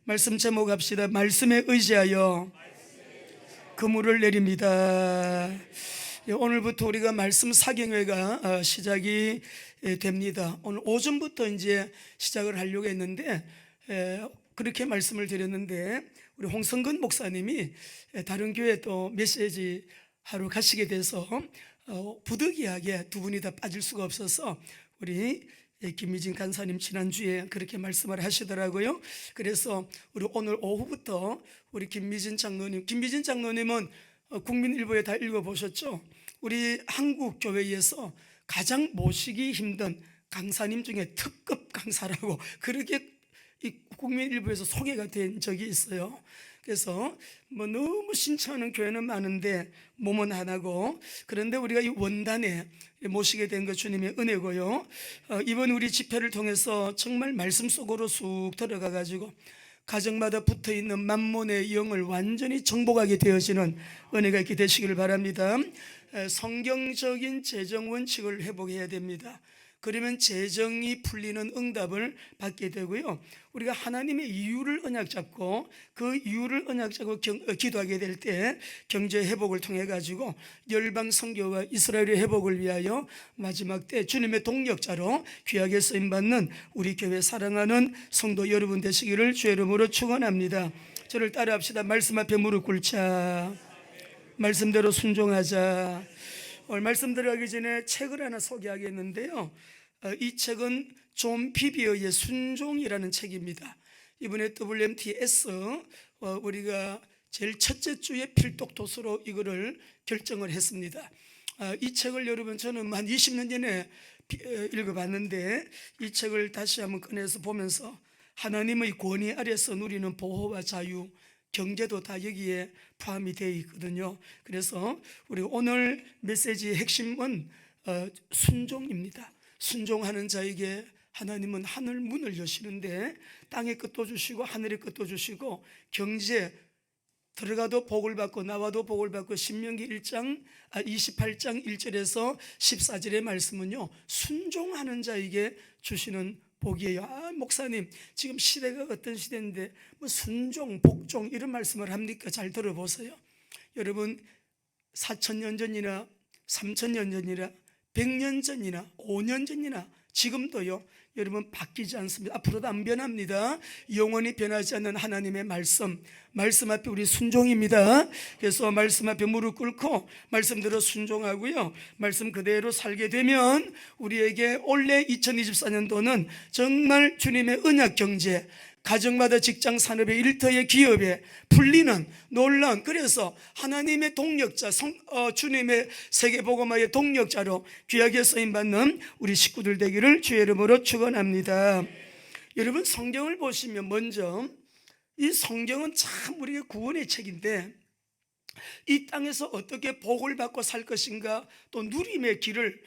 말씀 제목 합시다. 말씀에 의지하여 그물을 내립니다. 오늘부터 우리가 말씀 사경회가 시작이 됩니다. 오늘 오전부터 이제 시작을 하려고 했는데 그렇게 말씀을 드렸는데 우리 홍성근 목사님이 다른 교회 또 메시지 하러 가시게 돼서 부득이하게 두 분이 다 빠질 수가 없어서 우리 김미진 간사님 지난주에 그렇게 말씀을 하시더라고요. 그래서 우리 오늘 오후부터 우리 김미진 장로님은 국민일보에 다 읽어보셨죠? 우리 한국 교회에서 가장 모시기 힘든 강사님 중에 특급 강사라고 그렇게 이 국민일보에서 소개가 된 적이 있어요. 그래서 너무 신청하는 교회는 많은데 몸은 하나고, 그런데 우리가 이 원단에 모시게 된 것 주님의 은혜고요. 이번 우리 집회를 통해서 정말 말씀 속으로 쑥 들어가 가지고 가정마다 붙어있는 만몬의 영을 완전히 정복하게 되어지는 은혜가 있게 되시기를 바랍니다. 성경적인 재정 원칙을 회복해야 됩니다. 그러면 재정이 풀리는 응답을 받게 되고요. 우리가 하나님의 이유를 언약 잡고 그 이유를 언약 잡고 기도하게 될 때 경제 회복을 통해 가지고 열방 선교와 이스라엘의 회복을 위하여 마지막 때 주님의 동력자로 귀하게 쓰임받는 우리 교회 사랑하는 성도 여러분 되시기를 주의 이름으로 축원합니다. 저를 따라합시다. 말씀 앞에 무릎 꿇자. 말씀대로 순종하자. 오늘 말씀 들어가기 전에 책을 하나 소개하겠는데요. 이 책은 존 비비어의 순종이라는 책입니다. 이번에 WMTS 우리가 제일 첫째 주에 필독 도서로 이거를 결정을 했습니다. 이 책을 여러분 저는 한 20년 전에 읽어봤는데 이 책을 다시 한번 꺼내서 보면서 하나님의 권위 아래서 누리는 보호와 자유, 경제도 다 여기에 포함이 되어 있거든요. 그래서 우리 오늘 메시지의 핵심은 순종입니다. 순종하는 자에게 하나님은 하늘 문을 여시는데 땅의 끝도 주시고 하늘의 끝도 주시고 경제 들어가도 복을 받고 나와도 복을 받고 신명기 28장 1절에서 14절의 말씀은요, 순종하는 자에게 주시는 복이에요. 목사님 지금 시대가 어떤 시대인데 뭐 순종, 복종 이런 말씀을 합니까? 잘 들어보세요. 여러분 4,000년 전이나 3,000년 전이나 100년 전이나 5년 전이나 지금도요, 여러분 바뀌지 않습니다. 앞으로도 안 변합니다. 영원히 변하지 않는 하나님의 말씀 앞에 우리 순종입니다. 그래서 말씀 앞에 무릎 꿇고 말씀대로 순종하고요, 말씀 그대로 살게 되면 우리에게 올해 2024년도는 정말 주님의 언약 경제, 가정마다 직장 산업의 일터의 기업에 풀리는 놀라운, 그래서 하나님의 동력자, 주님의 세계복음화의 동력자로 귀하게 쓰임받는 우리 식구들 되기를 주의 이름으로 축원합니다. 여러분 성경을 보시면 먼저 이 성경은 참 우리의 구원의 책인데 이 땅에서 어떻게 복을 받고 살 것인가, 또 누림의 길을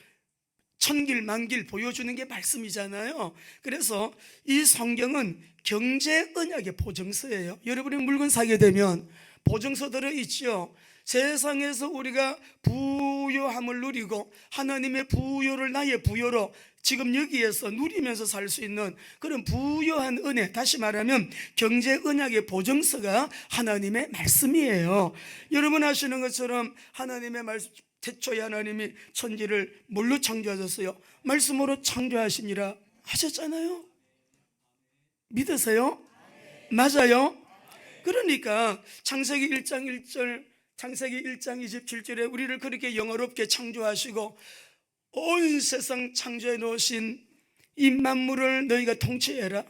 천길 만길 보여주는 게 말씀이잖아요. 그래서 이 성경은 경제 언약의 보증서예요. 여러분이 물건 사게 되면 보증서 들어있죠. 세상에서 우리가 부요함을 누리고 하나님의 부요를 나의 부요로 지금 여기에서 누리면서 살 수 있는 그런 부요한 은혜, 다시 말하면 경제 언약의 보증서가 하나님의 말씀이에요. 여러분 아시는 것처럼 하나님의 말씀, 태초에 하나님이 천지를 뭘로 창조하셨어요? 말씀으로 창조하시니라 하셨잖아요. 믿으세요? 맞아요? 그러니까 창세기 1장 1절, 창세기 1장 27절에 우리를 그렇게 영어롭게 창조하시고 온 세상 창조해 놓으신 이 만물을 너희가 통치해라,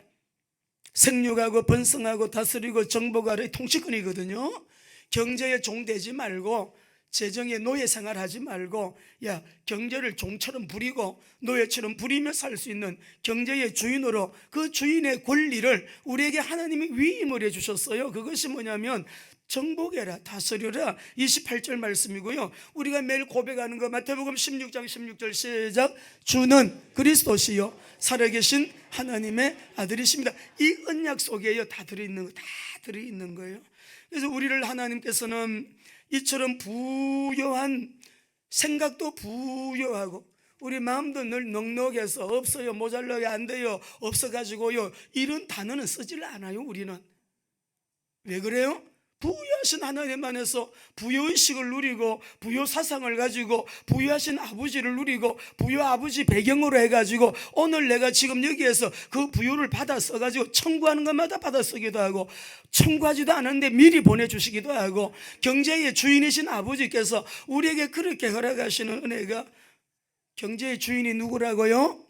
생육하고 번성하고 다스리고 정복하라, 통치권이거든요. 경제에 종되지 말고 재정의 노예 생활하지 말고, 야 경제를 종처럼 부리고 노예처럼 부리며 살 수 있는 경제의 주인으로 그 주인의 권리를 우리에게 하나님이 위임을 해주셨어요. 그것이 뭐냐면 정복해라, 다스려라, 28절 말씀이고요. 우리가 매일 고백하는 거 마태복음 16장 16절 시작. 주는 그리스도시요 살아계신 하나님의 아들이십니다. 이 언약 속에요 다 들어있는 거예요. 그래서 우리를 하나님께서는 이처럼 부요한 생각도 부요하고 우리 마음도 늘 넉넉해서 없어요, 모자라게 안 돼요, 없어가지고요 이런 단어는 쓰질 않아요. 우리는 왜 그래요? 부유하신 하나님 안에서 부유의식을 누리고 부유사상을 가지고 부유하신 아버지를 누리고 부유 아버지 배경으로 해가지고 오늘 내가 지금 여기에서 그 부유를 받아 써가지고 청구하는 것마다 받아 쓰기도 하고 청구하지도 않았는데 미리 보내주시기도 하고 경제의 주인이신 아버지께서 우리에게 그렇게 허락하시는 은혜가, 경제의 주인이 누구라고요?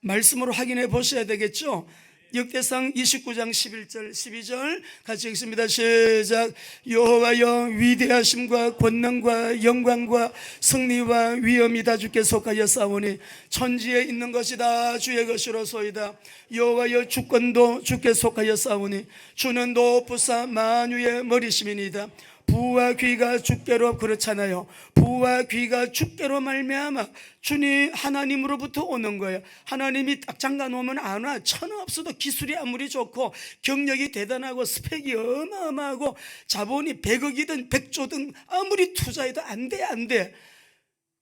말씀으로 확인해 보셔야 되겠죠. 역대상 29장 11절 12절 같이 읽습니다. 시작. 여호와여, 위대하심과 권능과 영광과 승리와 위엄이 다 주께 속하여 싸우니 천지에 있는 것이 다 주의 것이로소이다. 여호와여, 주권도 주께 속하여 싸우니 주는 높으사 만유의 머리심이니이다. 부와 귀가 주께로, 그렇잖아요. 부와 귀가 주께로 말미암아 주님 하나님으로부터 오는 거예요. 하나님이 딱 잠가 놓으면 안 와. 천하 없어도 기술이 아무리 좋고 경력이 대단하고 스펙이 어마어마하고 자본이 100억이든 100조든 아무리 투자해도 안 돼.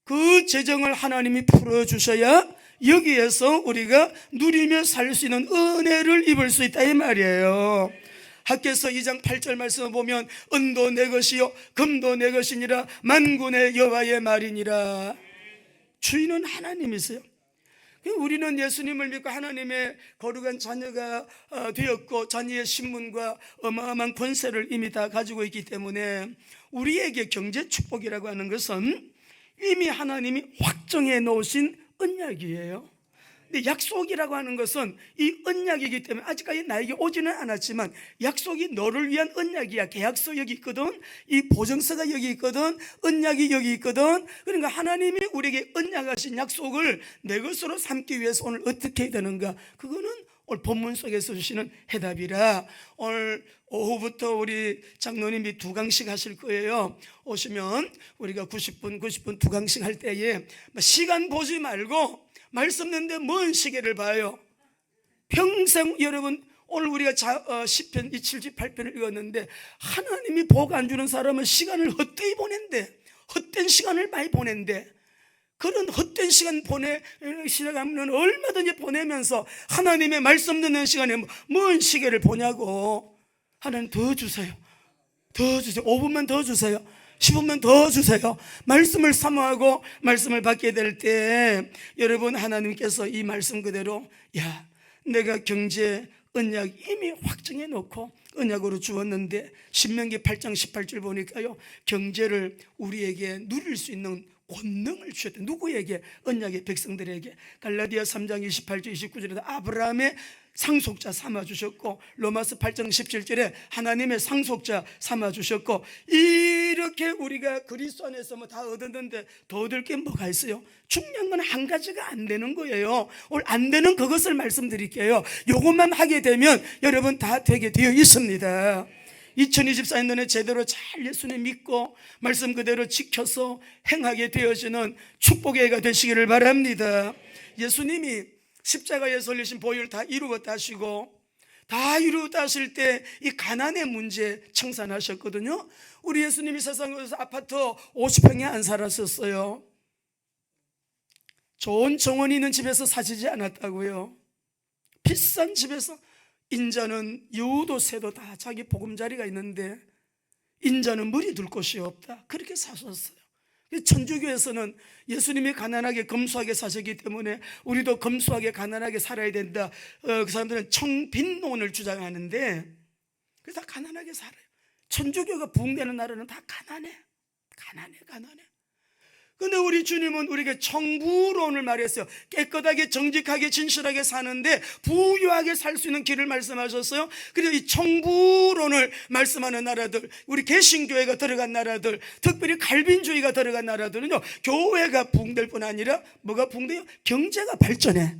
그 재정을 하나님이 풀어주셔야 여기에서 우리가 누리며 살 수 있는 은혜를 입을 수 있다 이 말이에요. 학개서 2장 8절 말씀을 보면 은도 내 것이요 금도 내 것이니라 만군의 여호와의 말이니라. 주인은 하나님이세요. 우리는 예수님을 믿고 하나님의 거룩한 자녀가 되었고 자녀의 신분과 어마어마한 권세를 이미 다 가지고 있기 때문에 우리에게 경제 축복이라고 하는 것은 이미 하나님이 확정해 놓으신 언약이에요. 근데 약속이라고 하는 것은 이 언약이기 때문에 아직까지 나에게 오지는 않았지만 약속이 너를 위한 언약이야. 계약서 여기 있거든, 이 보증서가 여기 있거든, 언약이 여기 있거든. 그러니까 하나님이 우리에게 언약하신 약속을 내 것으로 삼기 위해서 오늘 어떻게 해야 되는가, 그거는 오늘 본문 속에서 주시는 해답이라 오늘 오후부터 우리 장로님이 2강씩 하실 거예요. 오시면 우리가 90분 2강씩 할 때에 시간 보지 말고 말씀 듣는데 뭔 시계를 봐요. 평생 여러분 오늘 우리가 시편 7집 8편을 읽었는데 하나님이 복 안 주는 사람은 시간을 헛되이 보낸대. 헛된 시간을 많이 보낸대. 그런 헛된 시간 시간은 얼마든지 보내면서 하나님의 말씀 듣는 시간에 뭔 시계를 보냐고. 하나님 더 주세요. 5분만 더 주세요. 15분 더 주세요. 말씀을 사모하고 말씀을 받게 될 때 여러분 하나님께서 이 말씀 그대로 내가 경제 언약 이미 확정해 놓고 언약으로 주었는데 신명기 8장 18절 보니까요, 경제를 우리에게 누릴 수 있는 권능을 주셨대. 누구에게? 언약의 백성들에게. 갈라디아 3장 28절 29절에 아브라함의 상속자 삼아주셨고 로마서 8장 17절에 하나님의 상속자 삼아주셨고, 이렇게 우리가 그리스도 안에서 다 얻었는데 더 얻을 게 뭐가 있어요? 중요한 건 한 가지가 안 되는 거예요. 오늘 안 되는 그것을 말씀드릴게요. 요것만 하게 되면 여러분 다 되게 되어 있습니다. 2024년에 제대로 잘 예수님 믿고 말씀 그대로 지켜서 행하게 되어지는 축복의 해가 되시기를 바랍니다. 예수님이 십자가에서 흘리신 보혈 다 이루었다 하시고 다 이루었다 하실 때 이 가난의 문제 청산하셨거든요. 우리 예수님이 세상에서 아파트 50평에 안 살았었어요. 좋은 정원이 있는 집에서 사시지 않았다고요. 비싼 집에서, 인자는 여우도 새도 다 자기 보금자리가 있는데 인자는 머리 둘 곳이 없다, 그렇게 사셨어요. 천주교에서는 예수님이 가난하게 검소하게 사셨기 때문에 우리도 검소하게 가난하게 살아야 된다. 그 사람들은 청빈론을 주장하는데 그래서 다 가난하게 살아요. 천주교가 부흥되는 나라는 다 가난해. 근데 우리 주님은 우리에게 청부론을 말했어요. 깨끗하게 정직하게 진실하게 사는데 부유하게 살 수 있는 길을 말씀하셨어요. 그래서 이 청부론을 말씀하는 나라들, 우리 개신교회가 들어간 나라들, 특별히 칼빈주의가 들어간 나라들은요, 교회가 부흥될 뿐 아니라 뭐가 부흥돼요? 경제가 발전해.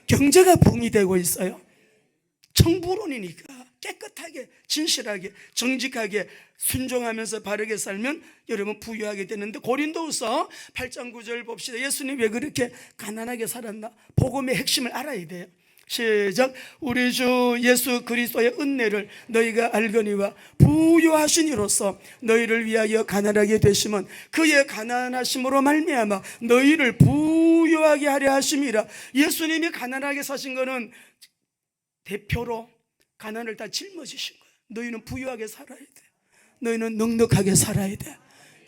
경제가 부흥이 되고 있어요. 청부론이니까 깨끗하게 진실하게 정직하게 순종하면서 바르게 살면 여러분 부유하게 되는데, 고린도후서 8장 9절 봅시다. 예수님 왜 그렇게 가난하게 살았나? 복음의 핵심을 알아야 돼요. 시작. 우리 주 예수 그리스도의 은혜를 너희가 알거니와 부유하신 이로써 너희를 위하여 가난하게 되심은 그의 가난하심으로 말미암아 너희를 부유하게 하려 하심이라. 예수님이 가난하게 사신 거는 대표로 가난을 다 짊어지신 거예요. 너희는 부유하게 살아야 돼. 너희는 넉넉하게 살아야 돼.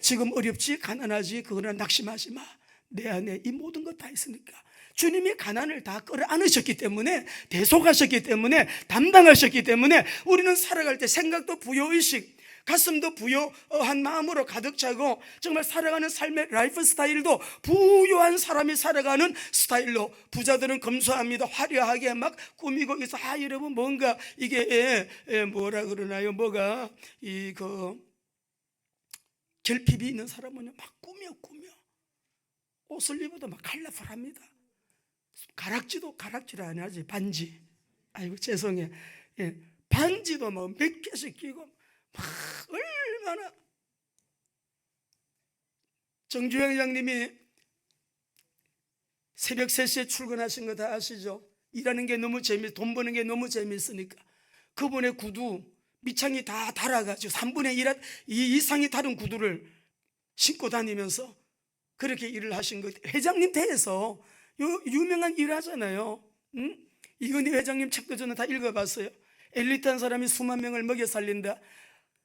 지금 어렵지, 가난하지, 그거는 낙심하지 마. 내 안에 이 모든 것 다 있으니까. 주님이 가난을 다 끌어안으셨기 때문에, 대속하셨기 때문에, 담당하셨기 때문에 우리는 살아갈 때 생각도 부여의식, 가슴도 부여한 마음으로 가득 차고, 정말 살아가는 삶의 라이프 스타일도 부유한 사람이 살아가는 스타일로, 부자들은 검소합니다. 화려하게 막 꾸미고 있어. 여러분, 뭔가 이게 뭐라 그러나요? 뭐가 결핍이 있는 사람은 막 꾸며 옷을 입어도 막 컬러풀합니다. 가락질 안 하지. 반지, 아이고 죄송해, 반지도 뭐 몇 개씩 끼고 막 얼마나. 정주영 회장님이 새벽 3시에 출근하신 거 다 아시죠? 일하는 게 너무 돈 버는 게 너무 재미있으니까 그분의 구두 밑창이 다 달아가지고 3분의 1 이상이 다른 구두를 신고 다니면서 그렇게 일을 하신 거. 회장님 대해서 유명한 일 하잖아요. 이건희 회장님 책도 저는 다 읽어봤어요. 엘리트한 사람이 수만 명을 먹여 살린다.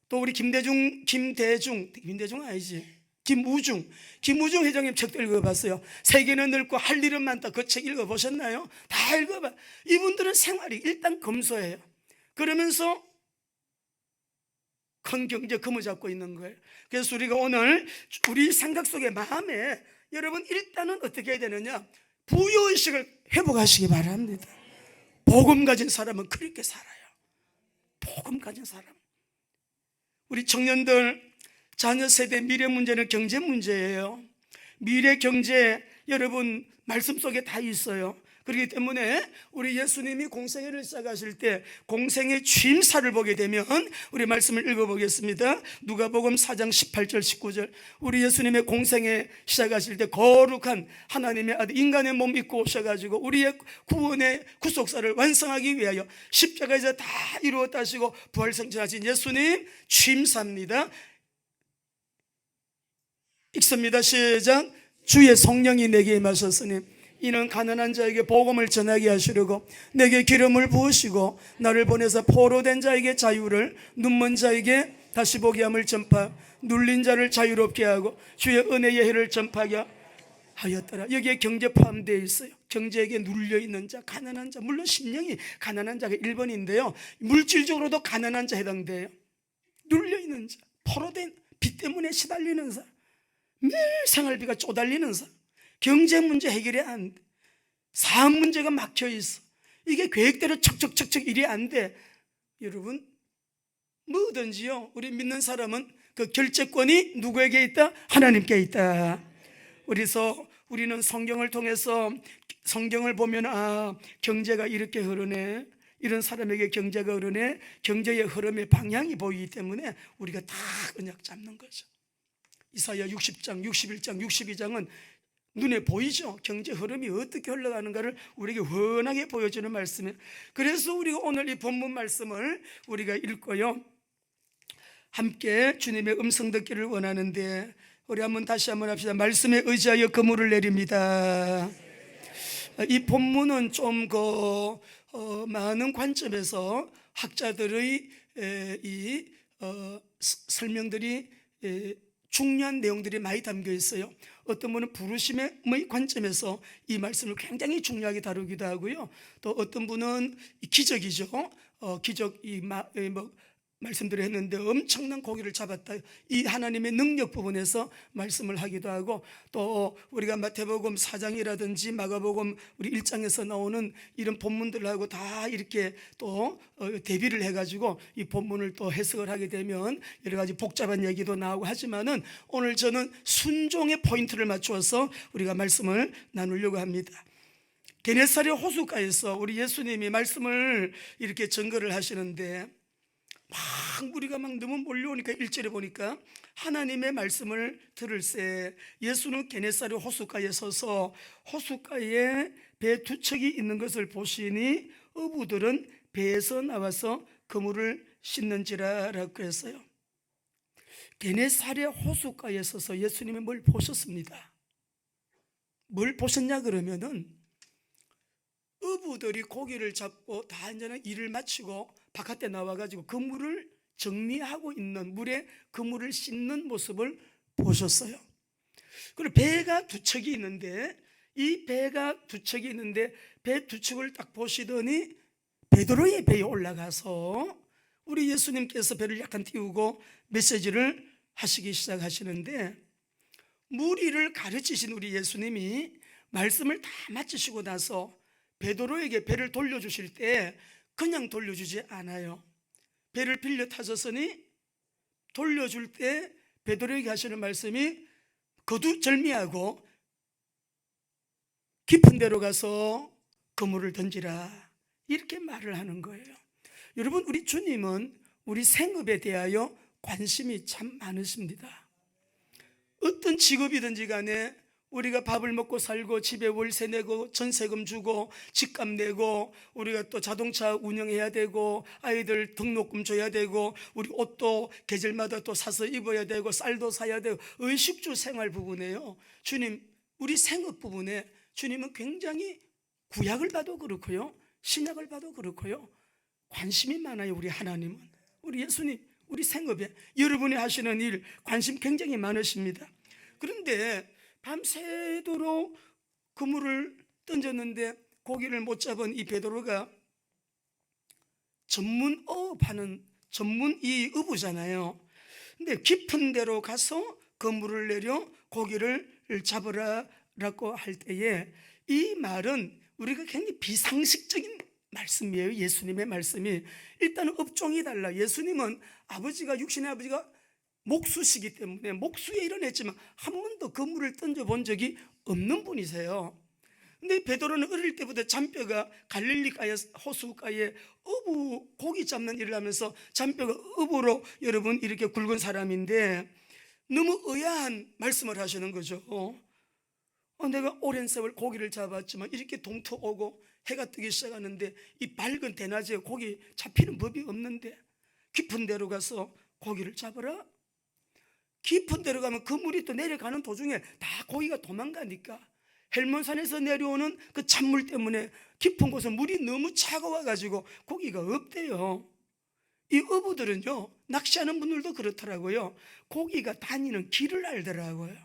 또 우리 김우중 회장님 책도 읽어봤어요. 세계는 넓고 할 일은 많다. 그 책 읽어보셨나요? 다 읽어봐. 이분들은 생활이 일단 검소해요. 그러면서 큰 경제 금을 잡고 있는 거예요. 그래서 우리가 오늘 우리 생각 속에 마음에, 여러분 일단은 어떻게 해야 되느냐, 부여의식을 회복하시기 바랍니다. 복음 가진 사람은 그렇게 살아요. 복음 가진 사람. 우리 청년들, 자녀 세대 미래 문제는 경제 문제예요. 미래 경제, 여러분 말씀 속에 다 있어요. 그렇기 때문에 우리 예수님이 공생애를 시작하실 때 공생애 취임사를 보게 되면, 우리 말씀을 읽어보겠습니다. 누가복음 4장 18절 19절. 우리 예수님의 공생애 시작하실 때 거룩한 하나님의 아들 인간의 몸 입고 오셔가지고 우리의 구원의 구속사를 완성하기 위하여 십자가에서 다 이루었다 하시고 부활승천하신 예수님 취임사입니다. 읽습니다. 시작. 주의 성령이 내게 임하셨으니 이는 가난한 자에게 복음을 전하게 하시려고 내게 기름을 부으시고 나를 보내서 포로된 자에게 자유를, 눈먼 자에게 다시 보게 함을 전파, 눌린 자를 자유롭게 하고 주의 은혜의 해를 전파하게 하였더라. 여기에 경제 포함되어 있어요. 경제에게 눌려있는 자, 가난한 자. 물론 심령이 가난한 자가 1번인데요 물질적으로도 가난한 자 해당돼요. 눌려있는 자, 포로된, 빚 때문에 시달리는 사람, 매일 생활비가 쪼달리는 사람, 경제 문제 해결이 안 돼, 사업 문제가 막혀 있어, 이게 계획대로 척척척척 일이 안 돼. 여러분, 뭐든지요, 우리 믿는 사람은 그 결재권이 누구에게 있다? 하나님께 있다. 그래서 우리는 성경을 통해서, 성경을 보면 경제가 이렇게 흐르네, 이런 사람에게 경제가 흐르네, 경제의 흐름의 방향이 보이기 때문에 우리가 다 언약 잡는 거죠. 이사야 60장, 61장, 62장은 눈에 보이죠? 경제 흐름이 어떻게 흘러가는가를 우리에게 훤하게 보여주는 말씀이에요. 그래서 우리가 오늘 이 본문 말씀을 우리가 읽고요, 함께 주님의 음성 듣기를 원하는데, 우리 다시 한번 합시다. 말씀에 의지하여 그물을 내립니다. 이 본문은 좀 많은 관점에서 학자들의 설명들이, 중요한 내용들이 많이 담겨 있어요. 어떤 분은 부르심의 관점에서 이 말씀을 굉장히 중요하게 다루기도 하고요, 또 어떤 분은 기적이죠. 기적, 말씀드려 했는데 엄청난 고기를 잡았다, 이 하나님의 능력 부분에서 말씀을 하기도 하고, 또 우리가 마태복음 4장이라든지 마가복음 우리 1장에서 나오는 이런 본문들하고 다 이렇게 또 대비를 해가지고 이 본문을 또 해석을 하게 되면 여러 가지 복잡한 얘기도 나오고 하지만은, 오늘 저는 순종의 포인트를 맞추어서 우리가 말씀을 나누려고 합니다. 게네사렛 호숫가에서 우리 예수님이 말씀을 이렇게 전거를 하시는데, 우리가 너무 몰려오니까 1절에 보니까 하나님의 말씀을 들을새 예수는 게네사렛 호숫가에 서서 호숫가에 배 2척이 있는 것을 보시니 어부들은 배에서 나와서 그물을 씻는지라 라고 했어요. 게네사렛 호숫가에 서서 예수님이 뭘 보셨습니다. 뭘 보셨냐 그러면은, 어부들이 고기를 잡고 다 이제는 일을 마치고 바깥에 나와가지고 그물을 정리하고 있는, 물에 그물을 씻는 모습을 보셨어요. 그리고 배가 두 척이 있는데, 이 배가 두 척이 있는데 배 두 척을 딱 보시더니 베드로의 배에 올라가서 우리 예수님께서 배를 약간 띄우고 메시지를 하시기 시작하시는데, 무리를 가르치신 우리 예수님이 말씀을 다 마치시고 나서 베드로에게 배를 돌려주실 때 그냥 돌려주지 않아요. 배를 빌려 타셨으니 돌려줄 때 베드로에게 하시는 말씀이 거두절미하고 깊은 데로 가서 그물을 던지라, 이렇게 말을 하는 거예요. 여러분, 우리 주님은 우리 생업에 대하여 관심이 참 많으십니다. 어떤 직업이든지 간에 우리가 밥을 먹고 살고 집에 월세 내고 전세금 주고 집값 내고 우리가 또 자동차 운영해야 되고 아이들 등록금 줘야 되고 우리 옷도 계절마다 또 사서 입어야 되고 쌀도 사야 되고 의식주 생활 부분에요, 주님, 우리 생업 부분에 주님은 굉장히 구약을 봐도 그렇고요, 신약을 봐도 그렇고요, 관심이 많아요. 우리 하나님은, 우리 예수님, 우리 생업에 여러분이 하시는 일 관심 굉장히 많으십니다. 그런데 밤새도록 그물을 던졌는데 고기를 못 잡은 이 베드로가 전문 어업하는 전문 이 어부잖아요. 근데 깊은 데로 가서 그물을 내려 고기를 잡으라라고 할 때에 이 말은 우리가 굉장히 비상식적인 말씀이에요. 예수님의 말씀이 일단은 업종이 달라. 예수님은 아버지가, 육신의 아버지가 목수시기 때문에 목수의 일은 했지만 한 번도 그물을 던져본 적이 없는 분이세요. 근데 베드로는 어릴 때부터 잔뼈가 갈릴리가의 호수가에 어부 고기 잡는 일을 하면서 잔뼈가 어부로 여러분 이렇게 굵은 사람인데 너무 의아한 말씀을 하시는 거죠. 내가 오랜 세월 고기를 잡았지만 이렇게 동토 오고 해가 뜨기 시작하는데 이 밝은 대낮에 고기 잡히는 법이 없는데 깊은 데로 가서 고기를 잡으라? 깊은 데로 가면 그 물이 또 내려가는 도중에 다 고기가 도망가니까 헬몬산에서 내려오는 그 찬물 때문에 깊은 곳은 물이 너무 차가워가지고 고기가 없대요. 이 어부들은요, 낚시하는 분들도 그렇더라고요, 고기가 다니는 길을 알더라고요.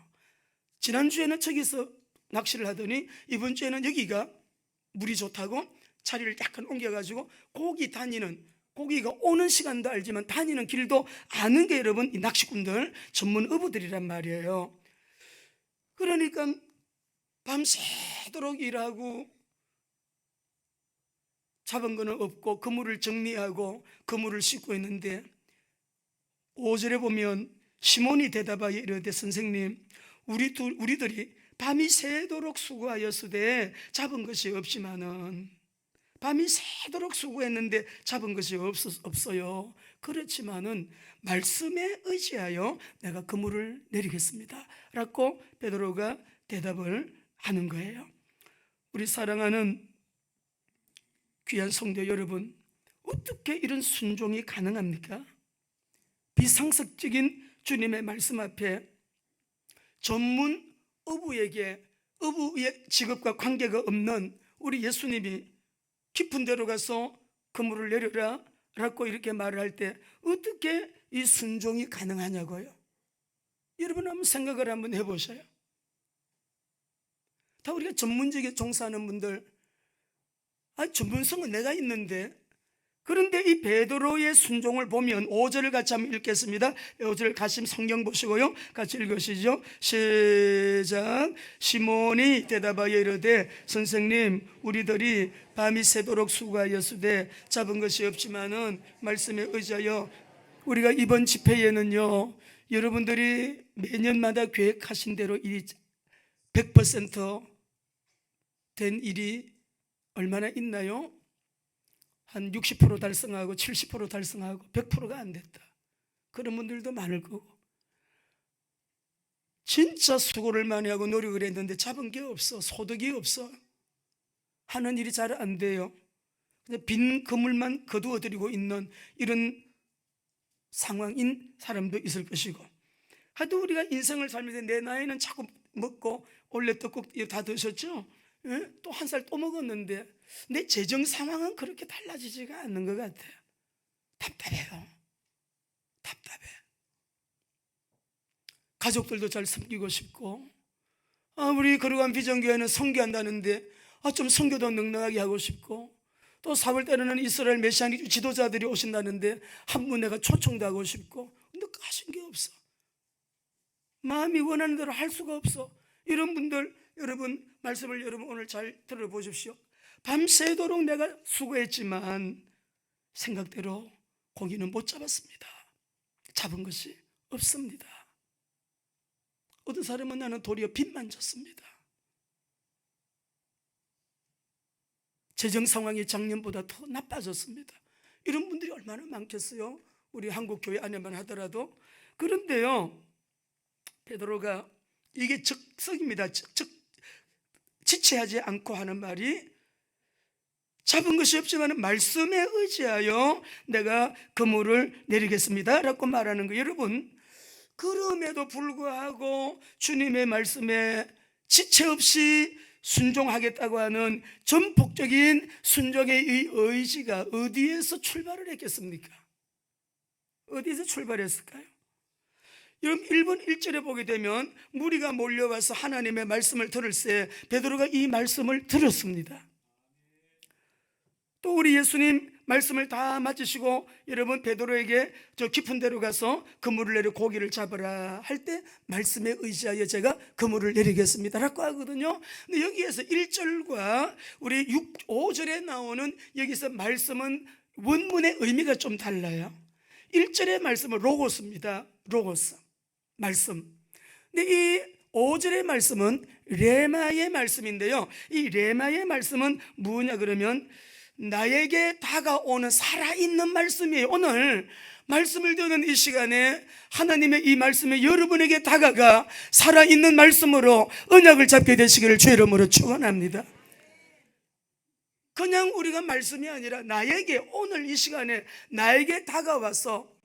지난주에는 저기서 낚시를 하더니 이번 주에는 여기가 물이 좋다고 자리를 약간 옮겨가지고 고기가 오는 시간도 알지만 다니는 길도 아는 게 여러분 이 낚시꾼들, 전문 어부들이란 말이에요. 그러니까 밤새도록 일하고 잡은 거는 없고 그물을 정리하고 그물을 씻고 있는데 5절에 보면 시몬이 대답하여 이르되 선생님, 우리들이 밤이 새도록 수고하였으되 잡은 것이 없지만은, 밤이 새도록 수고했는데 잡은 것이 없어요. 그렇지만은 말씀에 의지하여 내가 그물을 내리겠습니다 라고 베드로가 대답을 하는 거예요. 우리 사랑하는 귀한 성도 여러분, 어떻게 이런 순종이 가능합니까? 비상식적인 주님의 말씀 앞에 전문 어부의 직업과 관계가 없는 우리 예수님이 깊은 데로 가서 그물을 내려라 라고 이렇게 말을 할 때 어떻게 이 순종이 가능하냐고요. 여러분 한번 생각을 한번 해보세요. 다 우리가 전문직에 종사하는 분들, 전문성은 내가 있는데, 그런데 이 베드로의 순종을 보면 5절을 같이 한번 읽겠습니다. 5절 같이 성경 보시고요, 같이 읽으시죠. 시작. 시몬이 대답하여 이르되 선생님, 우리들이 밤이 새도록 수고하였으되 잡은 것이 없지만은 말씀에 의지하여 우리가 이번 집회에는요, 여러분들이 매년마다 계획하신 대로 100%된 일이 얼마나 있나요? 한 60% 달성하고 70% 달성하고 100%가 안 됐다, 그런 분들도 많을 거고, 진짜 수고를 많이 하고 노력을 했는데 잡은 게 없어, 소득이 없어, 하는 일이 잘 안 돼요. 빈 그물만 거두어들이고 있는 이런 상황인 사람도 있을 것이고, 하여튼 우리가 인생을 살면서 내 나이는 자꾸 먹고 원래 떡국 다 드셨죠? 또 한 살 또 먹었는데 내 재정 상황은 그렇게 달라지지가 않는 것 같아요. 답답해요. 답답해. 가족들도 잘 섬기고 싶고, 우리 거룩한 비전교회는 선교한다는데 좀 선교도 넉넉하게 하고 싶고, 또 4월 때는 이스라엘 메시아닉 지도자들이 오신다는데 한 분 내가 초청도 하고 싶고, 근데 하신 게 없어. 마음이 원하는 대로 할 수가 없어. 이런 분들, 여러분 말씀을 여러분 오늘 잘 들어보십시오. 밤새도록 내가 수고했지만 생각대로 고기는 못 잡았습니다. 잡은 것이 없습니다. 어떤 사람은 나는 도리어 빚만 졌습니다. 재정 상황이 작년보다 더 나빠졌습니다. 이런 분들이 얼마나 많겠어요? 우리 한국 교회 안에만 하더라도. 그런데요, 베드로가 이게 적석입니다. 지체하지 않고 하는 말이, 잡은 것이 없지만 말씀에 의지하여 내가 그물을 내리겠습니다 라고 말하는 거예요. 여러분, 그럼에도 불구하고 주님의 말씀에 지체 없이 순종하겠다고 하는 전폭적인 순종의 의지가 어디에서 출발을 했겠습니까? 어디에서 출발했을까요? 여러분 1번 1절에 보게 되면 무리가 몰려와서 하나님의 말씀을 들을새 베드로가 이 말씀을 들었습니다. 또 우리 예수님 말씀을 다 마치시고 여러분 베드로에게 저 깊은 데로 가서 그물을 내려 고기를 잡으라 할 때 말씀에 의지하여 제가 그물을 내리겠습니다 라고 하거든요. 근데 여기에서 1절과 우리 5절에 나오는 여기서 말씀은 원문의 의미가 좀 달라요. 1절의 말씀은 로고스입니다. 로고스 말씀. 근데 이 5절의 말씀은 레마의 말씀인데요, 이 레마의 말씀은 뭐냐 그러면 나에게 다가오는 살아있는 말씀이에요. 오늘 말씀을 듣는 이 시간에 하나님의 이 말씀이 여러분에게 다가가 살아있는 말씀으로 언약을 잡게 되시기를 주의 이름으로 축원합니다. 그냥 우리가 말씀이 아니라 나에게, 오늘 이 시간에 나에게 다가와서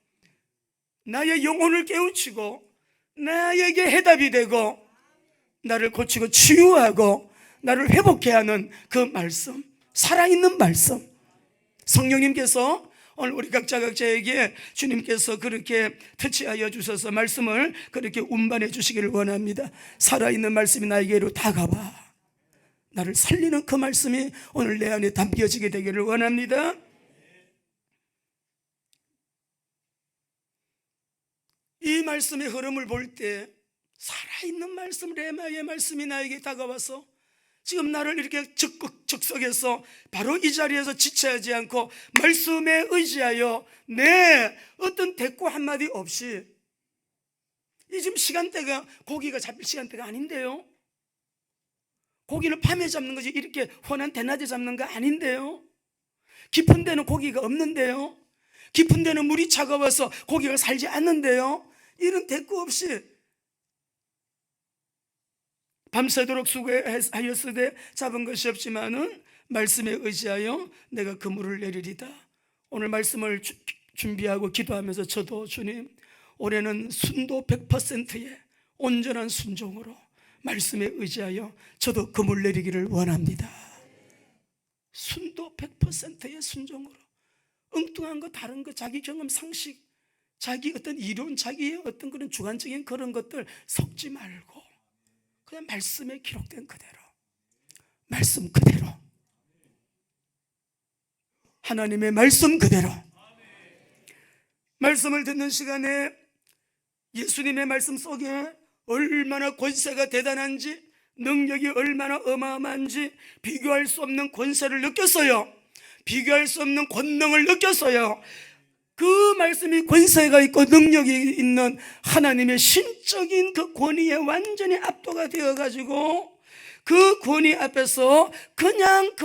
나의 영혼을 깨우치고 나에게 해답이 되고 나를 고치고 치유하고 나를 회복케 하는 그 말씀, 살아있는 말씀. 성령님께서 오늘 우리 각자에게 주님께서 그렇게 터치하여 주셔서 말씀을 그렇게 운반해 주시기를 원합니다. 살아있는 말씀이 나에게로 다가와 나를 살리는 그 말씀이 오늘 내 안에 담겨지게 되기를 원합니다. 이 말씀의 흐름을 볼 때 살아있는 말씀, 레마의 말씀이 나에게 다가와서 지금 나를 이렇게 적극 적석해서 바로 이 자리에서 지체하지 않고 말씀에 의지하여 내 어떤 대꾸 한마디 없이, 이 지금 시간대가 고기가 잡힐 시간대가 아닌데요, 고기는 밤에 잡는 거지 이렇게 훤한 대낮에 잡는 거 아닌데요, 깊은 데는 고기가 없는데요, 깊은 데는 물이 차가워서 고기가 살지 않는데요, 이런 대꾸 없이 밤새도록 수고하였으되 잡은 것이 없지만은 말씀에 의지하여 내가 그물을 내리리다. 오늘 말씀을 준비하고 기도하면서 저도 주님, 올해는 순도 100%의 온전한 순종으로 말씀에 의지하여 저도 그물 내리기를 원합니다. 순도 100%의 순종으로, 엉뚱한 거 다른 거 자기 경험 상식, 자기 어떤 이론, 자기의 어떤 그런 주관적인 그런 것들 섞지 말고 그냥 말씀에 기록된 그대로, 말씀 그대로, 하나님의 말씀 그대로. 말씀을 듣는 시간에 예수님의 말씀 속에 얼마나 권세가 대단한지, 능력이 얼마나 어마어마한지 비교할 수 없는 권세를 느꼈어요. 비교할 수 없는 권능을 느꼈어요. 그 말씀이 권세가 있고 능력이 있는 하나님의 신적인 그 권위에 완전히 압도가 되어가지고 그 권위 앞에서 그냥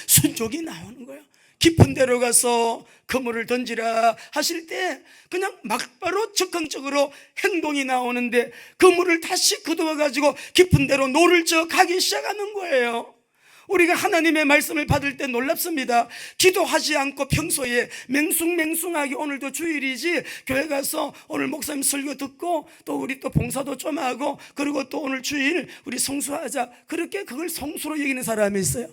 순종이 나오는 거예요. 깊은 데로 가서 그물을 던지라 하실 때 그냥 막바로 적극적으로 행동이 나오는데 그물을 다시 거두어가지고 깊은 데로 노를 저 가기 시작하는 거예요. 우리가 하나님의 말씀을 받을 때 놀랍습니다. 기도하지 않고 평소에 맹숭맹숭하게 오늘도 주일이지 교회 가서 오늘 목사님 설교 듣고 또 우리 또 봉사도 좀 하고 그리고 또 오늘 주일 우리 성수하자, 그렇게 그걸 성수로 여기는 사람이 있어요.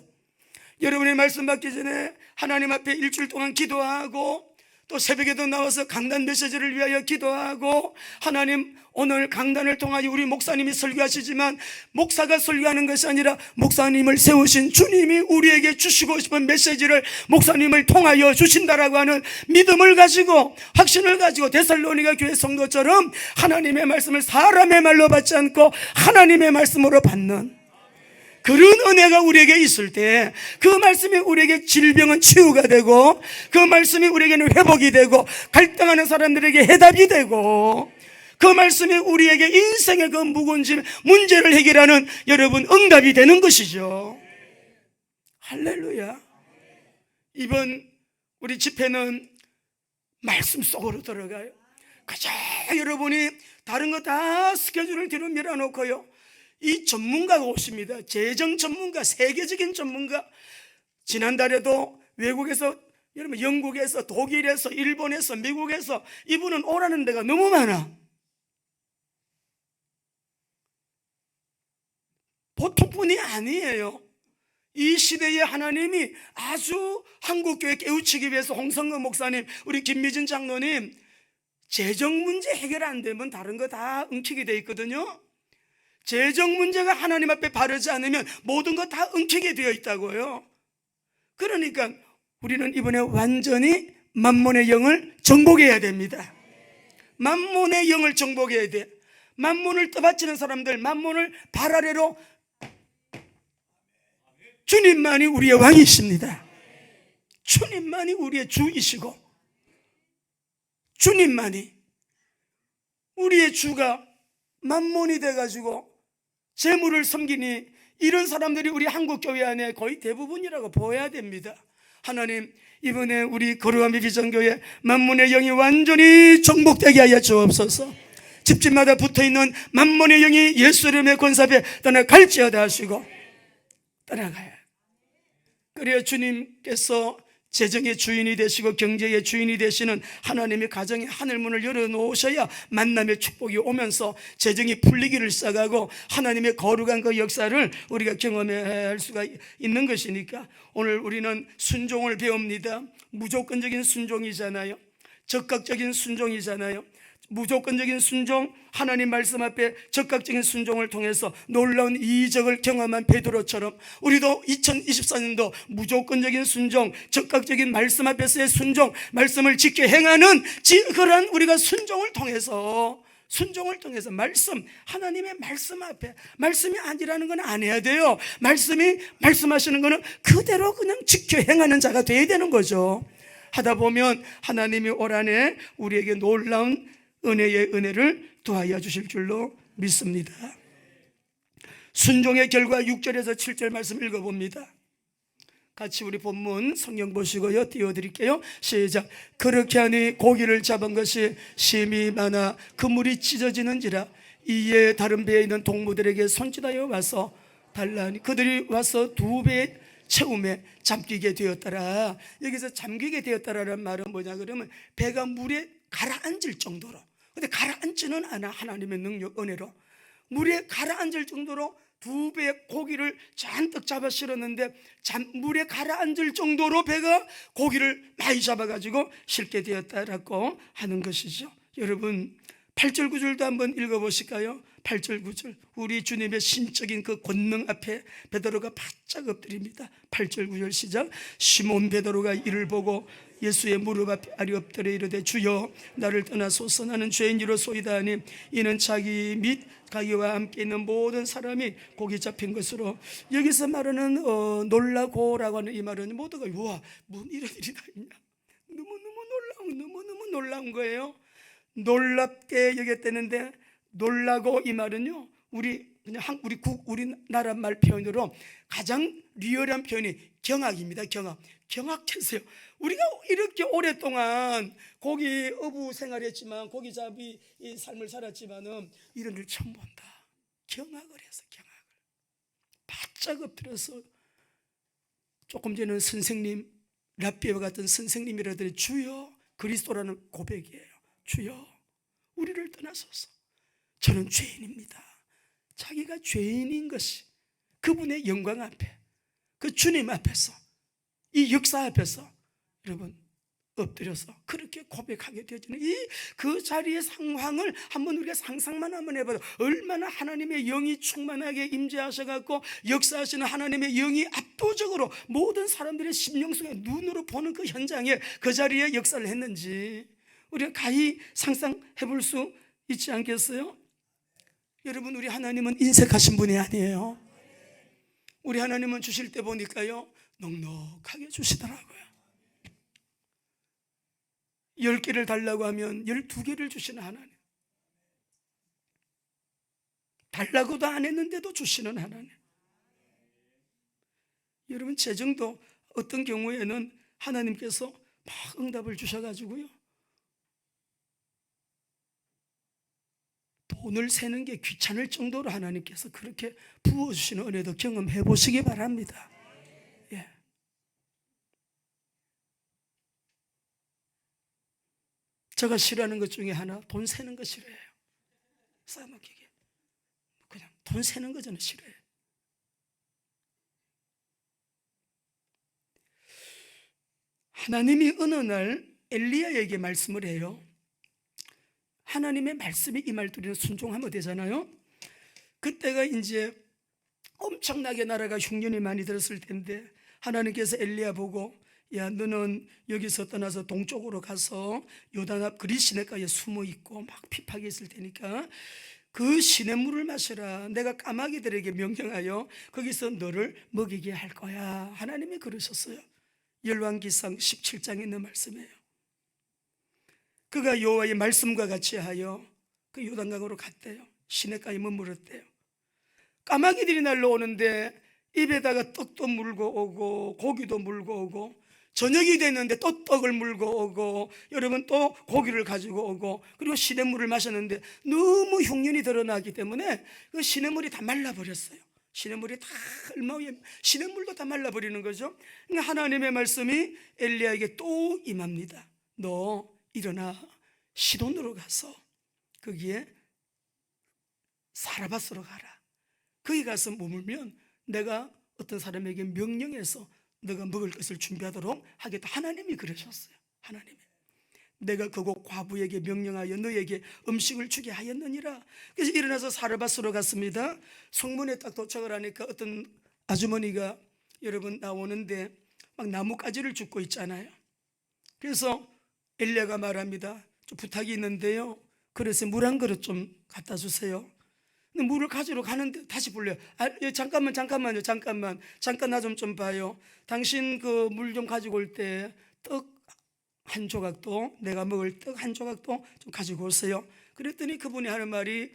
여러분의 말씀 받기 전에 하나님 앞에 일주일 동안 기도하고 또 새벽에도 나와서 강단 메시지를 위하여 기도하고, 하나님 오늘 강단을 통하여 우리 목사님이 설교하시지만 목사가 설교하는 것이 아니라 목사님을 세우신 주님이 우리에게 주시고 싶은 메시지를 목사님을 통하여 주신다라고 하는 믿음을 가지고 확신을 가지고 데살로니가 교회 성도처럼 하나님의 말씀을 사람의 말로 받지 않고 하나님의 말씀으로 받는 그런 은혜가 우리에게 있을 때 그 말씀이 우리에게 질병은 치유가 되고 그 말씀이 우리에게는 회복이 되고 갈등하는 사람들에게 해답이 되고 그 말씀이 우리에게 인생의 그 무거운 짐 문제를 해결하는 여러분 응답이 되는 것이죠. 할렐루야. 이번 우리 집회는 말씀 속으로 들어가요. 가자 여러분이 다른 거 다 스케줄을 뒤로 밀어놓고요, 이 전문가가 오십니다. 재정 전문가, 세계적인 전문가. 지난달에도 외국에서, 여러분 영국에서, 독일에서, 일본에서, 미국에서 이분은 오라는 데가 너무 많아. 보통 분이 아니에요. 이 시대에 하나님이 아주 한국교회 깨우치기 위해서 홍성근 목사님, 우리 김미진 장로님, 재정 문제 해결 안 되면 다른 거 다 엉키게 돼 있거든요. 재정 문제가 하나님 앞에 바르지 않으면 모든 거 다 엉키게 되어 있다고요. 그러니까 우리는 이번에 완전히 만몬의 영을 정복해야 됩니다. 만몬의 영을 정복해야 돼. 만몬을 떠받치는 사람들, 만몬을 발 아래로, 주님만이 우리의 왕이십니다. 주님만이 우리의 주이시고 주님만이 우리의 주가 만몬이 돼가지고 재물을 섬기니 이런 사람들이 우리 한국교회 안에 거의 대부분이라고 보아야 됩니다. 하나님 이번에 우리 거룩함의 비전교회 만몬의 영이 완전히 정복되게 하여 주옵소서. 집집마다 붙어있는 만몬의 영이 예수 이름의 권세 앞에 떠나갈지어다 하시고 떠나가요. 그래야 주님께서 재정의 주인이 되시고 경제의 주인이 되시는 하나님의 가정의 하늘문을 열어놓으셔야 만남의 축복이 오면서 재정이 풀리기를 시작하고 하나님의 거룩한 그 역사를 우리가 경험할 수가 있는 것이니까 오늘 우리는 순종을 배웁니다. 무조건적인 순종이잖아요. 적극적인 순종이잖아요. 무조건적인 순종, 하나님 말씀 앞에 적극적인 순종을 통해서 놀라운 이적을 경험한 베드로처럼 우리도 2024년도 무조건적인 순종, 적극적인 말씀 앞에서의 순종, 말씀을 지켜 행하는 그러한 우리가 순종을 통해서 말씀, 하나님의 말씀 앞에, 말씀이 아니라는 건 안 해야 돼요. 말씀이 말씀하시는 거는 그대로 그냥 지켜 행하는 자가 돼야 되는 거죠. 하다 보면 하나님이 올 한해 우리에게 놀라운 은혜의 은혜를 더하여 주실 줄로 믿습니다. 순종의 결과 6절에서 7절 말씀 읽어봅니다. 같이 우리 본문 성경 보시고요, 띄워드릴게요. 시작. 그렇게 하니 고기를 잡은 것이 심히 많아 그물이 찢어지는지라 이에 다른 배에 있는 동무들에게 손짓하여 와서 달라니 그들이 와서 2배 채움에 잠기게 되었더라. 여기서 잠기게 되었다라는 말은 뭐냐 그러면 배가 물에 가라앉을 정도로, 근데 가라앉지는 않아. 하나님의 능력 은혜로 물에 가라앉을 정도로 2배의 고기를 잔뜩 잡아 실었는데 물에 가라앉을 정도로 배가 고기를 많이 잡아가지고 실게 되었다라고 하는 것이죠. 여러분 8절 9절도 한번 읽어보실까요? 8절 9절 우리 주님의 신적인 그 권능 앞에 베드로가 바짝 엎드립니다. 8절 9절 시작. 시몬 베드로가 이를 보고 예수의 무릎 앞에 아리 엎드려 이르되 주여 나를 떠나소서 나는 죄인이로소이다 하니 이는 자기 및 자기와 함께 있는 모든 사람이 고기 잡힌 것으로, 여기서 말하는 놀라고라고 하는 이 말은 모두가 우와 뭐 이런 일이 다 있냐, 너무너무 놀라운 거예요. 놀랍게 여겼다는데 놀라고 이 말은요 우리 그냥 우리나라 말 표현으로 가장 리얼한 표현이 경악입니다. 경악했어요. 우리가 이렇게 오랫동안 고기 어부 생활했지만 고기 잡이 삶을 살았지만은 이런 일 처음 본다. 경악을 해서 바짝 엎드려서 조금 전에는 선생님, 랍비와 같은 선생님이라더니 주여, 그리스도라는 고백이에요. 주여, 우리를 떠나소서. 저는 죄인입니다. 자기가 죄인인 것이 그분의 영광 앞에, 그 주님 앞에서, 이 역사 앞에서 여러분 엎드려서 그렇게 고백하게 되어지는 그 자리의 상황을 한번 우리가 상상만 한번 해봐도 얼마나 하나님의 영이 충만하게 임재하셔갖고 역사하시는 하나님의 영이 압도적으로 모든 사람들의 심령 속에 눈으로 보는 그 현장에 그 자리에 역사를 했는지 우리가 가히 상상해 볼 수 있지 않겠어요? 여러분, 우리 하나님은 인색하신 분이 아니에요. 우리 하나님은 주실 때 보니까요 넉넉하게 주시더라고요. 10개를 달라고 하면 12개를 주시는 하나님, 달라고도 안 했는데도 주시는 하나님. 여러분, 재정도 어떤 경우에는 하나님께서 막 응답을 주셔가지고요 돈을 세는 게 귀찮을 정도로 하나님께서 그렇게 부어주시는 은혜도 경험해 보시기 바랍니다. 예. 제가 싫어하는 것 중에 하나, 돈 세는 거 싫어해요. 싸먹히게 그냥 돈 세는 거 저는 싫어해요. 하나님이 어느 날 엘리야에게 말씀을 해요. 하나님의 말씀이 임할 때 우리는 순종하면 되잖아요. 그때가 이제 엄청나게 나라가 흉년이 많이 들었을 텐데 하나님께서 엘리야 보고 야, 너는 여기서 떠나서 동쪽으로 가서 요단 앞 그리 시냇가에 숨어 있고 막 피파게 있을 테니까 그 시냇물을 마셔라. 내가 까마귀들에게 명령하여 거기서 너를 먹이게 할 거야. 하나님이 그러셨어요. 열왕기상 17장에 있는 말씀이에요. 그가 여호와의 말씀과 같이 하여 그 요단강으로 갔대요. 시냇가에 머물렀대요. 까마귀들이 날라오는데 입에다가 떡도 물고 오고 고기도 물고 오고, 저녁이 됐는데 또 떡을 물고 오고, 여러분 또 고기를 가지고 오고, 그리고 시냇물을 마셨는데 너무 흉년이 드러나기 때문에 그 시냇물이 다 말라버렸어요. 시냇물이 다 시냇물도 다 말라버리는 거죠. 그러니까 하나님의 말씀이 엘리야에게 또 임합니다. 너 일어나 시돈으로 가서 거기에 사라밧으로 가라. 거기 가서 머물면 내가 어떤 사람에게 명령해서 너가 먹을 것을 준비하도록 하겠다. 하나님이 그러셨어요. 하나님이 내가 그곳 과부에게 명령하여 너에게 음식을 주게 하였느니라. 그래서 일어나서 사르밧으로 갔습니다. 성문에 딱 도착을 하니까 어떤 아주머니가 여러분 나오는데 막 나뭇가지를 줍고 있잖아요. 그래서 엘리야가 말합니다. 좀 부탁이 있는데요, 그래서 물 한 그릇 좀 갖다 주세요. 근데 물을 가지러 가는데 다시 불러요. 잠깐만 나 좀 봐요. 당신 그 물 좀 가지고 올 때 떡 한 조각도, 내가 먹을 떡 한 조각도 좀 가지고 오세요. 그랬더니 그분이 하는 말이,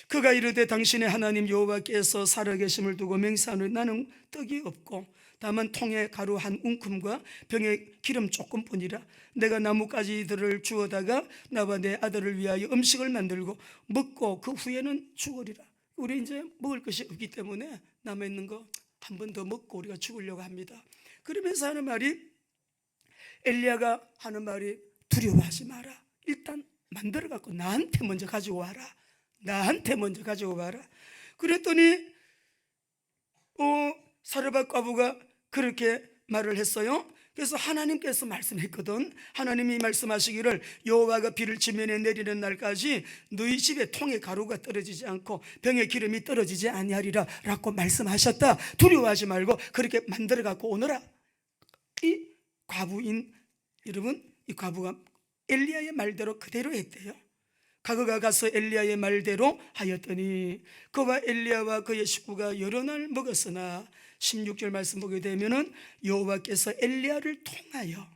그가 이르되 당신의 하나님 여호와께서 살아계심을 두고 맹세하노니 나는 떡이 없고 다만 통에 가루 한 웅큼과 병에 기름 조금뿐이라. 내가 나뭇가지들을 주워다가 나와 내 아들을 위하여 음식을 만들고 먹고 그 후에는 죽으리라. 우리 이제 먹을 것이 없기 때문에 남아있는 거 한 번 더 먹고 우리가 죽으려고 합니다. 그러면서 하는 말이, 엘리야가 하는 말이, 두려워하지 마라. 일단 만들어 갖고 나한테 먼저 가지고 와라. 나한테 먼저 가지고 와라. 그랬더니 사르밧 과부가 그렇게 말을 했어요. 그래서 하나님께서 말씀했거든. 하나님이 말씀하시기를 여호와가 비를 지면에 내리는 날까지 너희 집에 통에 가루가 떨어지지 않고 병에 기름이 떨어지지 아니하리라 라고 말씀하셨다. 두려워하지 말고 그렇게 만들어 갖고 오너라. 이 과부인 여러분, 이 과부가 엘리야의 말대로 그대로 했대요. 그가 가서 엘리야의 말대로 하였더니 그와 엘리야와 그의 식구가 여러 날 먹었으나 16절 말씀 보게 되면은 여호와께서 엘리야를 통하여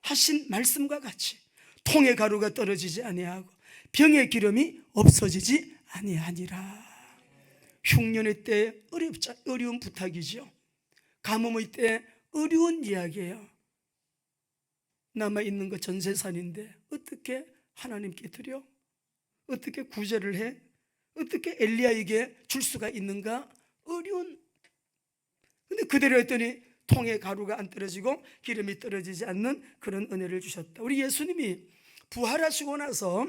하신 말씀과 같이 통에 가루가 떨어지지 아니하고 병의 기름이 없어지지 아니하니라. 흉년의 때 어려운 부탁이죠. 가뭄의 때 어려운 이야기예요. 남아있는 거 전 재산인데 어떻게 하나님께 드려? 어떻게 구제를 해? 어떻게 엘리야에게 줄 수가 있는가? 어려운. 근데 그대로 했더니 통에 가루가 안 떨어지고 기름이 떨어지지 않는 그런 은혜를 주셨다. 우리 예수님이 부활하시고 나서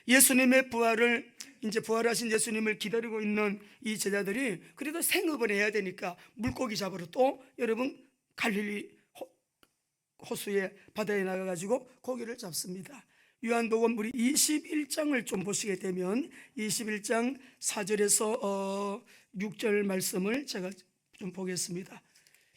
예수님의 부활을, 이제 부활하신 예수님을 기다리고 있는 이 제자들이 그래도 생업을 해야 되니까 물고기 잡으러 또 여러분 갈릴리 호수의 바다에 나가가지고 고기를 잡습니다. 요한복음 우리 21장을 좀 보시게 되면 21장 4절에서 6절 말씀을 제가 좀 보겠습니다.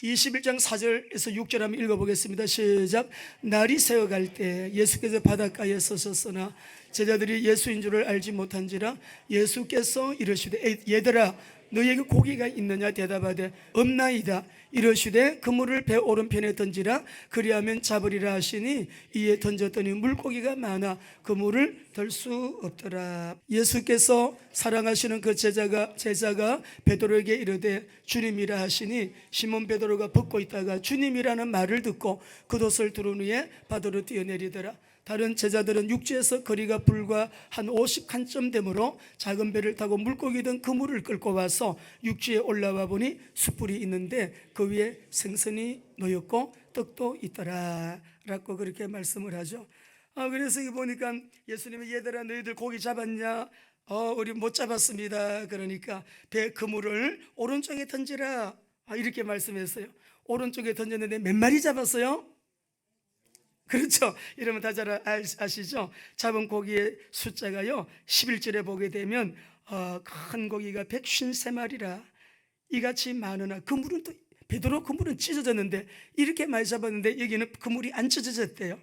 21장 4절에서 6절 한번 읽어보겠습니다. 시작. 날이 새어갈 때 예수께서 바닷가에 서셨으나 제자들이 예수인 줄을 알지 못한지라 예수께서 이르시되 얘들아 너희에게 고기가 있느냐 대답하되 없나이다. 이르시되 그물을 배 오른편에 던지라 그리하면 잡으리라 하시니 이에 던졌더니 물고기가 많아 그물을 들 수 없더라. 예수께서 사랑하시는 그 제자가 베드로에게 이르되 주님이라 하시니 시몬 베드로가 벗고 있다가 주님이라는 말을 듣고 겉옷을 두른 후에 바다로 뛰어내리더라. 다른 제자들은 육지에서 거리가 불과 한 50칸쯤 되므로 작은 배를 타고 물고기 든 그물을 끌고 와서 육지에 올라와 보니 숯불이 있는데 그 위에 생선이 놓였고 떡도 있더라 라고 그렇게 말씀을 하죠. 그래서 이 보니까 예수님이 얘들아 너희들 고기 잡았냐? 우리 못 잡았습니다. 그러니까 배 그물을 오른쪽에 던지라 이렇게 말씀했어요. 오른쪽에 던졌는데 몇 마리 잡았어요? 그렇죠. 이러면 다 잘 아시죠? 잡은 고기의 숫자가요 11절에 보게 되면 큰 고기가 153마리라 이같이 많으나 그물은 또 베드로 그물은 찢어졌는데 이렇게 많이 잡았는데 여기는 그물이 안 찢어졌대요.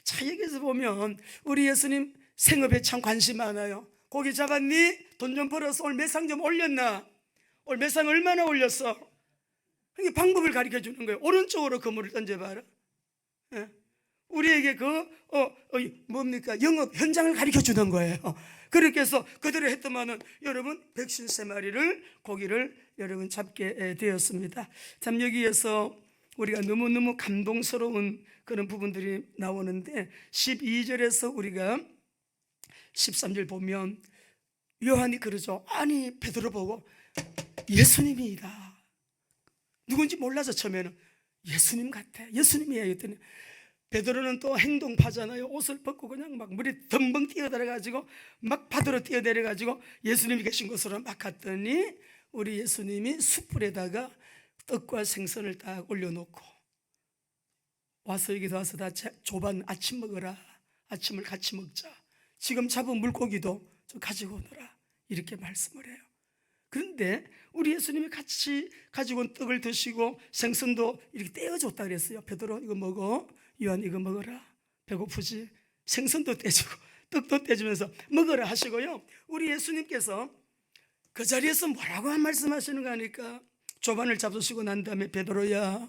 자, 여기서 보면 우리 예수님 생업에 참 관심 많아요. 고기 잡았니? 돈 좀 벌어서 오늘 매상 좀 올렸나? 오늘 매상 얼마나 올렸어? 이게 방법을 가르쳐 주는 거예요. 오른쪽으로 그물을 던져봐라. 예? 우리에게 뭡니까? 영업 현장을 가르쳐 주는 거예요. 그렇게 해서 그대로 했더만은 여러분 153마리를 고기를 여러분 잡게 되었습니다. 참 여기에서 우리가 너무너무 감동스러운 그런 부분들이 나오는데 12절에서 우리가 13절 보면 요한이 그러죠. 아니 베드로 보고 예수님이다. 누군지 몰라서 처음에는 예수님 같아. 예수님이야 했더니 베드로는 또 행동파잖아요. 옷을 벗고 그냥 막 물에 덤벙 뛰어들어가지고 막 바다로 뛰어내려가지고 예수님이 계신 곳으로 막 갔더니 우리 예수님이 숯불에다가 떡과 생선을 딱 올려놓고 와서 여기서 와서 다 조반 아침 먹어라. 아침을 같이 먹자. 지금 잡은 물고기도 좀 가지고 오너라. 이렇게 말씀을 해요. 그런데 우리 예수님이 같이 가지고 온 떡을 드시고 생선도 이렇게 떼어줬다 그랬어요. 베드로 이거 먹어. 요한 이거 먹어라. 배고프지? 생선도 떼주고 떡도 떼주면서 먹어라 하시고요. 우리 예수님께서 그 자리에서 뭐라고 말씀하시는가 하니까 조반을 잡수시고 난 다음에 베드로야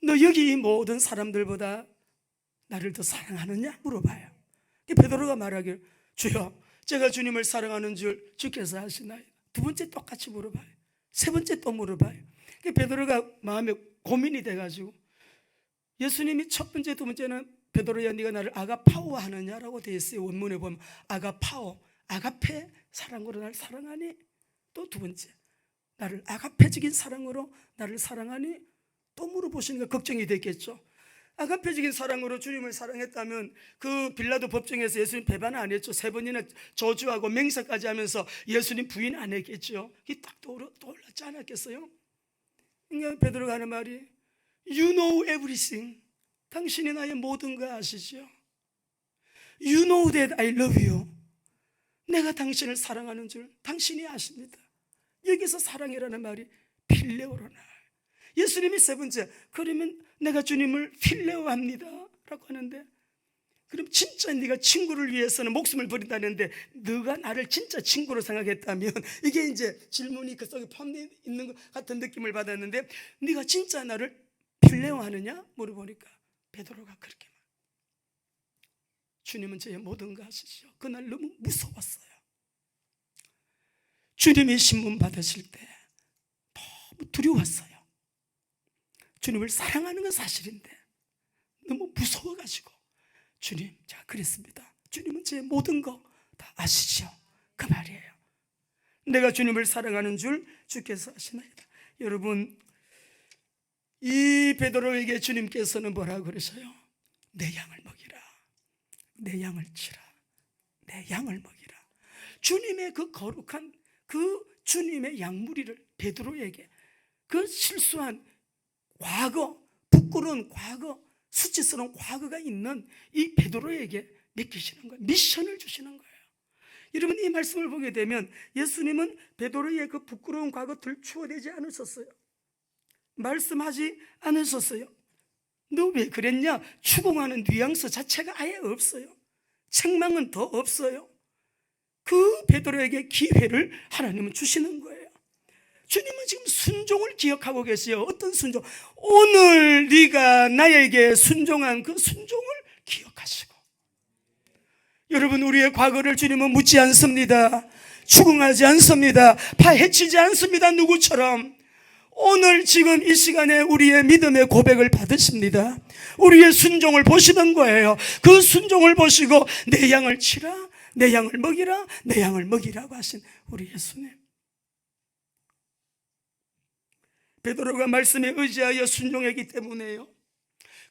너 여기 모든 사람들보다 나를 더 사랑하느냐? 물어봐요. 베드로가 말하길 주여 제가 주님을 사랑하는 줄 주께서 아시나요? 두 번째 똑같이 물어봐요. 세 번째 또 물어봐요. 베드로가 마음에 고민이 돼가지고 예수님이 첫 번째 두 번째는 베드로야 네가 나를 아가파오 하느냐라고 되어 있어요. 원문에 보면 아가파오 아가페 사랑으로 나를 사랑하니 또 두 번째 나를 아가페적인 사랑으로 나를 사랑하니 또 물어보시니까 걱정이 됐겠죠. 아가페적인 사랑으로 주님을 사랑했다면 그 빌라도 법정에서 예수님 배반 안 했죠. 3번이나 저주하고 맹세까지 하면서 예수님 부인 안 했겠죠. 이게 딱 떠올랐지 않았겠어요? 그러니까 베드로가 하는 말이 You know everything. 당신이 나의 모든 거 아시죠? You know that I love you. 내가 당신을 사랑하는 줄 당신이 아십니다. 여기서 사랑이라는 말이 필레오로나. 예수님이 세 번째 그러면 내가 주님을 필레오합니다 라고 하는데 그럼 진짜 네가 친구를 위해서는 목숨을 버린다는데 너가 나를 진짜 친구로 생각했다면 이게 이제 질문이 그 속에 포함되어 있는 것 같은 느낌을 받았는데 네가 진짜 나를 필레오하느냐 물어보니까 베드로가 그렇게 말 주님은 제 모든 거 아시죠? 그날 너무 무서웠어요. 주님이 신문 받으실 때 너무 두려웠어요. 주님을 사랑하는 건 사실인데 너무 무서워가지고 주님 제가 그랬습니다. 주님은 제 모든 거 다 아시죠? 그 말이에요. 내가 주님을 사랑하는 줄 주께서 아시나이다. 여러분, 이 베드로에게 주님께서는 뭐라고 그러세요? 내 양을 먹이라, 내 양을 치라, 내 양을 먹이라. 주님의 그 거룩한 그 주님의 양무리를 베드로에게, 그 실수한 과거, 부끄러운 과거, 수치스러운 과거가 있는 이 베드로에게 맡기시는 거예요. 미션을 주시는 거예요. 여러분, 이 말씀을 보게 되면 예수님은 베드로의 그 부끄러운 과거 들추어대지 않으셨어요. 말씀하지 않으셨어요. 너 왜 그랬냐? 추궁하는 뉘앙스 자체가 아예 없어요. 책망은 더 없어요. 그 베드로에게 기회를 하나님은 주시는 거예요. 주님은 지금 순종을 기억하고 계세요. 어떤 순종? 오늘 네가 나에게 순종한 그 순종을 기억하시고. 여러분, 우리의 과거를 주님은 묻지 않습니다. 추궁하지 않습니다. 파헤치지 않습니다. 누구처럼. 오늘 지금 이 시간에 우리의 믿음의 고백을 받으십니다. 우리의 순종을 보시는 거예요. 그 순종을 보시고 내 양을 치라, 내 양을 먹이라, 내 양을 먹이라고 하신 우리 예수님. 베드로가 말씀에 의지하여 순종했기 때문에요.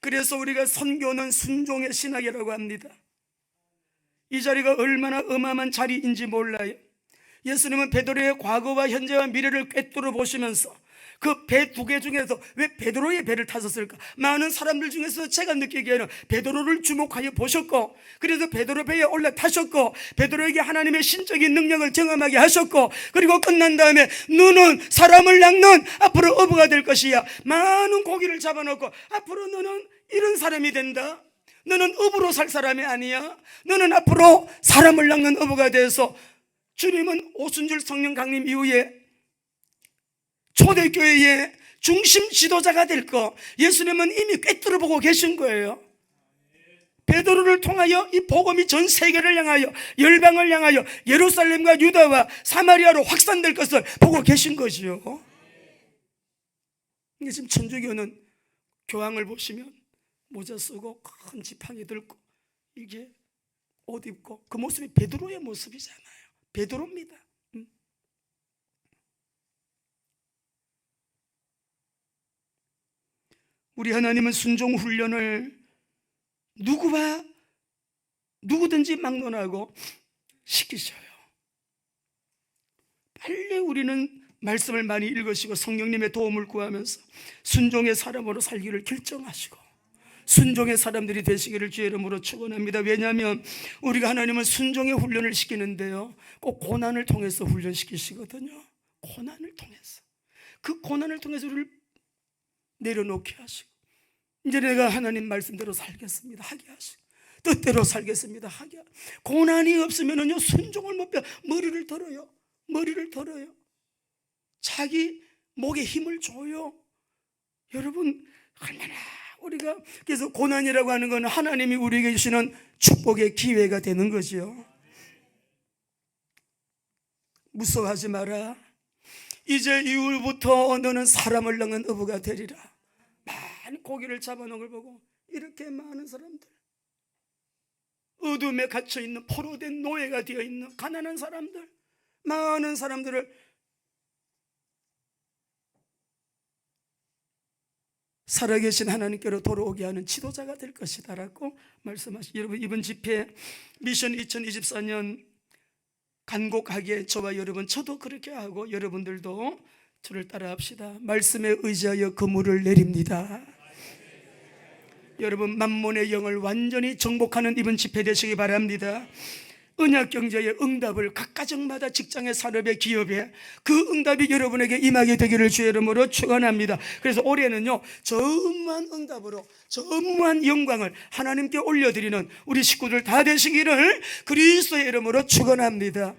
그래서 우리가 선교는 순종의 신학이라고 합니다. 이 자리가 얼마나 어마어마한 자리인지 몰라요. 예수님은 베드로의 과거와 현재와 미래를 꿰뚫어 보시면서 그 배 두 개 중에서 왜 베드로의 배를 타셨을까? 많은 사람들 중에서 제가 느끼기에는 베드로를 주목하여 보셨고, 그래서 베드로 배에 올라타셨고, 베드로에게 하나님의 신적인 능력을 경험하게 하셨고, 그리고 끝난 다음에 너는 사람을 낚는 앞으로 어부가 될 것이야. 많은 고기를 잡아놓고 앞으로 너는 이런 사람이 된다. 너는 어부로 살 사람이 아니야. 너는 앞으로 사람을 낚는 어부가 돼서, 주님은 오순절 성령 강림 이후에 초대교회의 중심 지도자가 될 거 예수님은 이미 꿰뚫어 보고 계신 거예요. 베드로를 통하여 이 복음이 전 세계를 향하여, 열방을 향하여 예루살렘과 유다와 사마리아로 확산될 것을 보고 계신 거지요. 이게 지금 천주교는 교황을 보시면 모자 쓰고 큰 지팡이 들고 이게 옷 입고 그 모습이 베드로의 모습이잖아요. 베드로입니다. 우리 하나님은 순종 훈련을 누구든지 막론하고 시키셔요. 빨리 우리는 말씀을 많이 읽으시고 성령님의 도움을 구하면서 순종의 사람으로 살기를 결정하시고 순종의 사람들이 되시기를 주의 이름으로 축원합니다. 왜냐하면 우리가 하나님은 순종의 훈련을 시키는데요, 꼭 고난을 통해서 훈련시키시거든요. 고난을 통해서, 그 고난을 통해서 우리를 내려놓게 하시고, 이제 내가 하나님 말씀대로 살겠습니다 하게 하시고, 뜻대로 살겠습니다 하게 하시고, 고난이 없으면은요 순종을 못 배. 머리를 들어요. 자기 목에 힘을 줘요. 여러분, 얼마나 우리가, 그래서 고난이라고 하는 건 하나님이 우리에게 주시는 축복의 기회가 되는 거죠. 무서워하지 마라. 이제 이후부터 너는 사람을 낚는 어부가 되리라. 많은 고기를 잡아놓은 걸 보고 이렇게 많은 사람들, 어둠에 갇혀있는 포로된 노예가 되어있는 가난한 사람들, 많은 사람들을 살아계신 하나님께로 돌아오게 하는 지도자가 될 것이다라고 말씀하시죠. 여러분, 이번 집회 미션 2024년 간곡하게 저와 여러분, 저도 그렇게 하고 여러분들도 저를 따라 합시다. 말씀에 의지하여 그물을 내립니다. 여러분, 만몬의 영을 완전히 정복하는 이번 집회 되시기 바랍니다. 언약 경제의 응답을 각 가정마다, 직장의 산업의 기업에 그 응답이 여러분에게 임하게 되기를 주의 이름으로 축원합니다. 그래서 올해는요 전무한 응답으로 전무한 영광을 하나님께 올려드리는 우리 식구들 다 되시기를 그리스도의 이름으로 축원합니다.